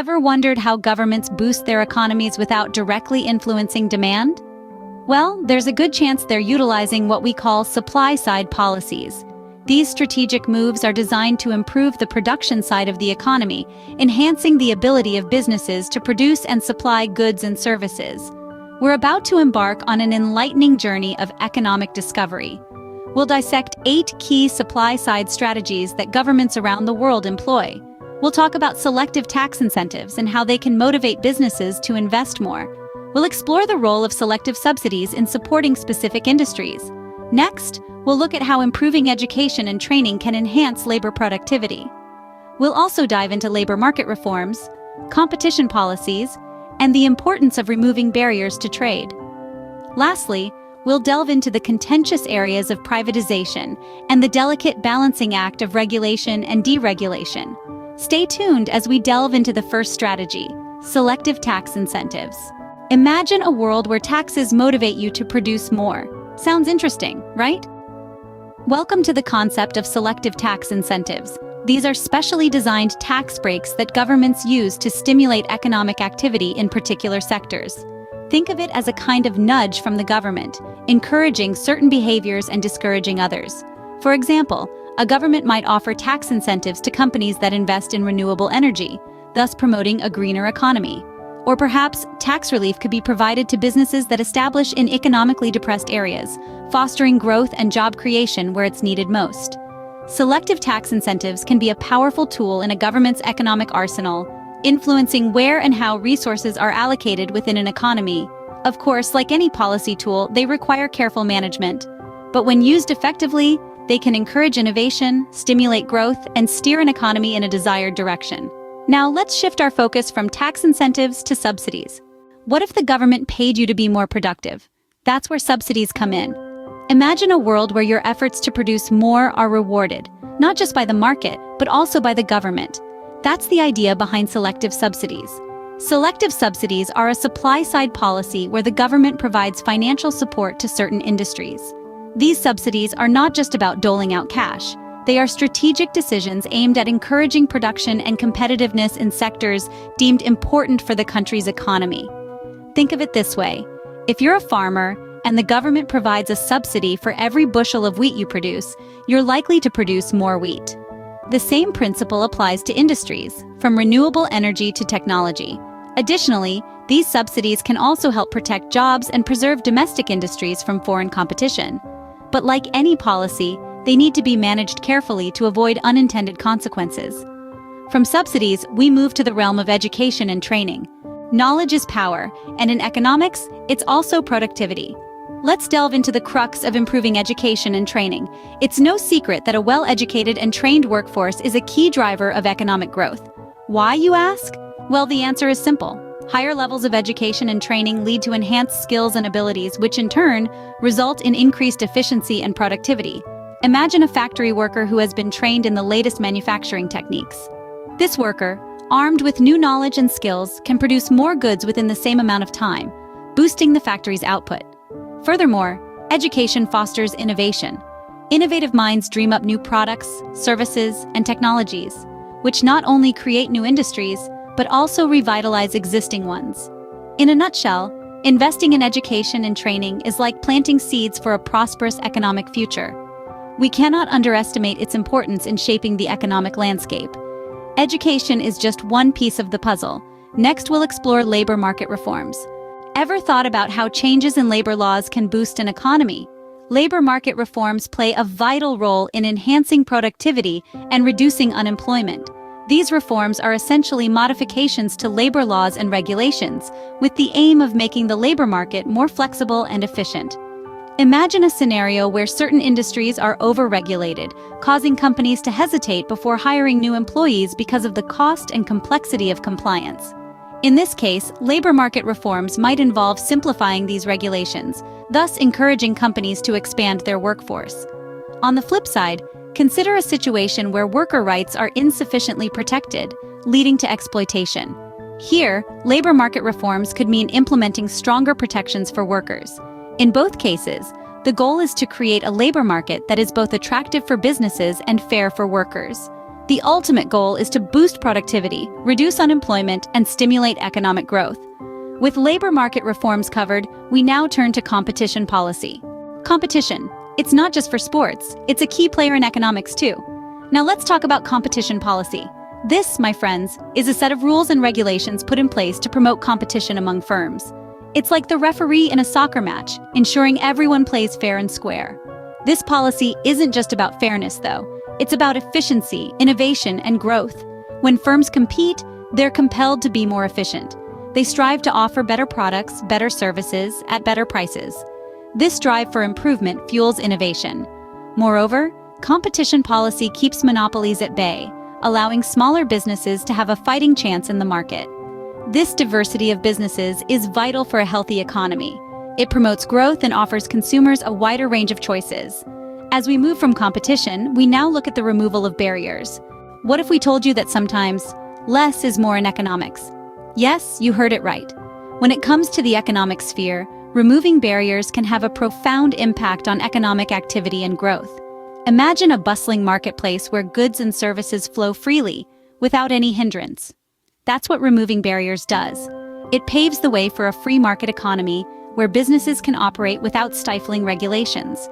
Ever wondered how governments boost their economies without directly influencing demand? Well, there's a good chance they're utilizing what we call supply-side policies. These strategic moves are designed to improve the production side of the economy, enhancing the ability of businesses to produce and supply goods and services. We're about to embark on an enlightening journey of economic discovery. We'll dissect 8 key supply-side strategies that governments around the world employ. We'll talk about selective tax incentives and how they can motivate businesses to invest more. We'll explore the role of selective subsidies in supporting specific industries. Next, we'll look at how improving education and training can enhance labor productivity. We'll also dive into labor market reforms, competition policies, and the importance of removing barriers to trade. Lastly, we'll delve into the contentious areas of privatization and the delicate balancing act of regulation and deregulation. Stay tuned as we delve into the first strategy, selective tax incentives. Imagine a world where taxes motivate you to produce more. Sounds interesting, right? Welcome to the concept of selective tax incentives. These are specially designed tax breaks that governments use to stimulate economic activity in particular sectors. Think of it as a kind of nudge from the government, encouraging certain behaviors and discouraging others. For example, a government might offer tax incentives to companies that invest in renewable energy, thus promoting a greener economy. Or perhaps tax relief could be provided to businesses that establish in economically depressed areas, fostering growth and job creation where it's needed most. Selective tax incentives can be a powerful tool in a government's economic arsenal, influencing where and how resources are allocated within an economy. Of course, like any policy tool, they require careful management. But when used effectively, they can encourage innovation, stimulate growth, and steer an economy in a desired direction. Now let's shift our focus from tax incentives to subsidies. What if the government paid you to be more productive? That's where subsidies come in. Imagine a world where your efforts to produce more are rewarded, not just by the market, but also by the government. That's the idea behind selective subsidies. Selective subsidies are a supply-side policy where the government provides financial support to certain industries. These subsidies are not just about doling out cash. They are strategic decisions aimed at encouraging production and competitiveness in sectors deemed important for the country's economy. Think of it this way. If you're a farmer and the government provides a subsidy for every bushel of wheat you produce, you're likely to produce more wheat. The same principle applies to industries, from renewable energy to technology. Additionally, these subsidies can also help protect jobs and preserve domestic industries from foreign competition. But like any policy, they need to be managed carefully to avoid unintended consequences. From subsidies, we move to the realm of education and training. Knowledge is power, and in economics, it's also productivity. Let's delve into the crux of improving education and training. It's no secret that a well-educated and trained workforce is a key driver of economic growth. Why, you ask? Well, the answer is simple. Higher levels of education and training lead to enhanced skills and abilities, which in turn result in increased efficiency and productivity. Imagine a factory worker who has been trained in the latest manufacturing techniques. This worker, armed with new knowledge and skills, can produce more goods within the same amount of time, boosting the factory's output. Furthermore, education fosters innovation. Innovative minds dream up new products, services, and technologies, which not only create new industries, but also revitalize existing ones. In a nutshell, investing in education and training is like planting seeds for a prosperous economic future. We cannot underestimate its importance in shaping the economic landscape. Education is just one piece of the puzzle. Next, we'll explore labor market reforms. Ever thought about how changes in labor laws can boost an economy? Labor market reforms play a vital role in enhancing productivity and reducing unemployment. These reforms are essentially modifications to labor laws and regulations, with the aim of making the labor market more flexible and efficient. Imagine a scenario where certain industries are over-regulated, causing companies to hesitate before hiring new employees because of the cost and complexity of compliance. In this case, labor market reforms might involve simplifying these regulations, thus encouraging companies to expand their workforce. On the flip side, consider a situation where worker rights are insufficiently protected, leading to exploitation. Here, labor market reforms could mean implementing stronger protections for workers. In both cases, the goal is to create a labor market that is both attractive for businesses and fair for workers. The ultimate goal is to boost productivity, reduce unemployment, and stimulate economic growth. With labor market reforms covered, we now turn to competition policy. Competition. It's not just for sports, it's a key player in economics too. Now let's talk about competition policy. This, my friends, is a set of rules and regulations put in place to promote competition among firms. It's like the referee in a soccer match, ensuring everyone plays fair and square. This policy isn't just about fairness, though. It's about efficiency, innovation, and growth. When firms compete, they're compelled to be more efficient. They strive to offer better products, better services, at better prices. This drive for improvement fuels innovation. Moreover, competition policy keeps monopolies at bay, allowing smaller businesses to have a fighting chance in the market. This diversity of businesses is vital for a healthy economy. It promotes growth and offers consumers a wider range of choices. As we move from competition, we now look at the removal of barriers. What if we told you that sometimes less is more in economics? Yes, you heard it right. When it comes to the economic sphere, removing barriers can have a profound impact on economic activity and growth. Imagine a bustling marketplace where goods and services flow freely, without any hindrance. That's what removing barriers does. It paves the way for a free market economy where businesses can operate without stifling regulations.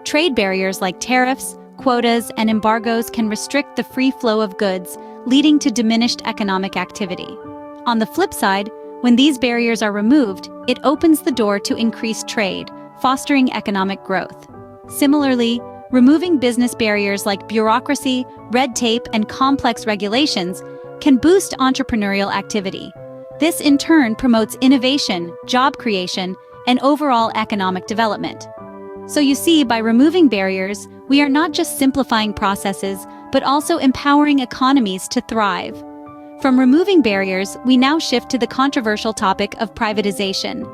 Trade barriers like tariffs, quotas, and embargoes can restrict the free flow of goods, leading to diminished economic activity. On the flip side, when these barriers are removed, it opens the door to increased trade, fostering economic growth. Similarly, removing business barriers like bureaucracy, red tape, and complex regulations can boost entrepreneurial activity. This in turn promotes innovation, job creation, and overall economic development. So you see, by removing barriers, we are not just simplifying processes, but also empowering economies to thrive. From removing barriers, we now shift to the controversial topic of privatization.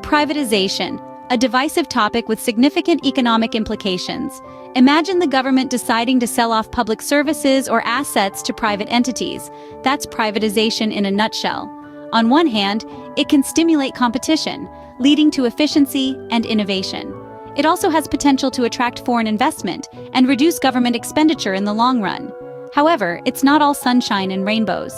Privatization, a divisive topic with significant economic implications. Imagine the government deciding to sell off public services or assets to private entities. That's privatization in a nutshell. On one hand, it can stimulate competition, leading to efficiency and innovation. It also has potential to attract foreign investment and reduce government expenditure in the long run. However, it's not all sunshine and rainbows.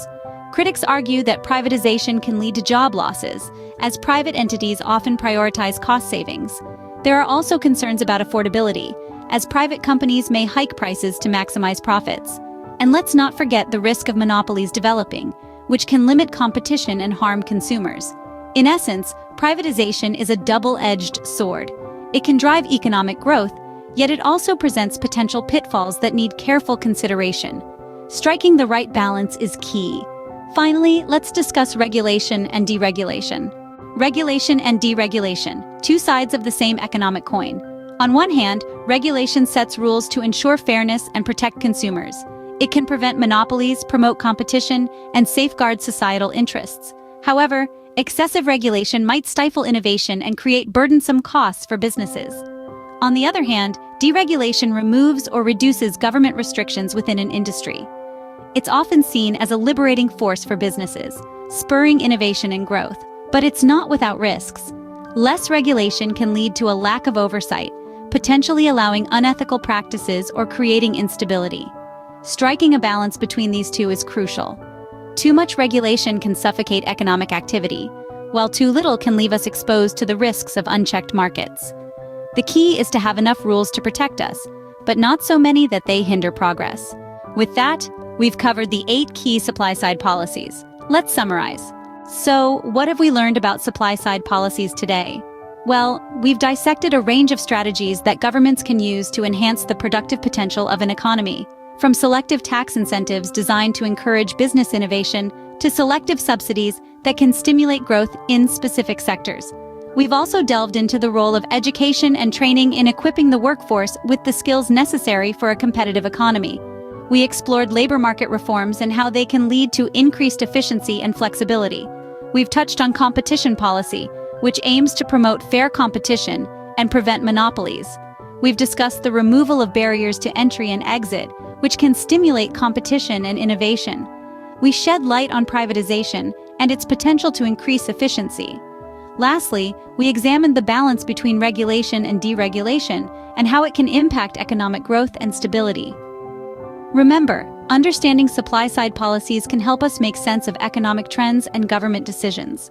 Critics argue that privatization can lead to job losses, as private entities often prioritize cost savings. There are also concerns about affordability, as private companies may hike prices to maximize profits. And let's not forget the risk of monopolies developing, which can limit competition and harm consumers. In essence, privatization is a double-edged sword. It can drive economic growth, yet it also presents potential pitfalls that need careful consideration. Striking the right balance is key. Finally, let's discuss regulation and deregulation. Regulation and deregulation, two sides of the same economic coin. On one hand, regulation sets rules to ensure fairness and protect consumers. It can prevent monopolies, promote competition, and safeguard societal interests. However, excessive regulation might stifle innovation and create burdensome costs for businesses. On the other hand, deregulation removes or reduces government restrictions within an industry. It's often seen as a liberating force for businesses, spurring innovation and growth. But it's not without risks. Less regulation can lead to a lack of oversight, potentially allowing unethical practices or creating instability. Striking a balance between these two is crucial. Too much regulation can suffocate economic activity, while too little can leave us exposed to the risks of unchecked markets. The key is to have enough rules to protect us, but not so many that they hinder progress. With that, we've covered the 8 key supply-side policies. Let's summarize. So, what have we learned about supply-side policies today? Well, we've dissected a range of strategies that governments can use to enhance the productive potential of an economy, from selective tax incentives designed to encourage business innovation to selective subsidies that can stimulate growth in specific sectors. We've also delved into the role of education and training in equipping the workforce with the skills necessary for a competitive economy. We explored labor market reforms and how they can lead to increased efficiency and flexibility. We've touched on competition policy, which aims to promote fair competition and prevent monopolies. We've discussed the removal of barriers to entry and exit, which can stimulate competition and innovation. We shed light on privatization and its potential to increase efficiency. Lastly, we examined the balance between regulation and deregulation and how it can impact economic growth and stability. Remember, Understanding supply-side policies can help us make sense of economic trends and government decisions.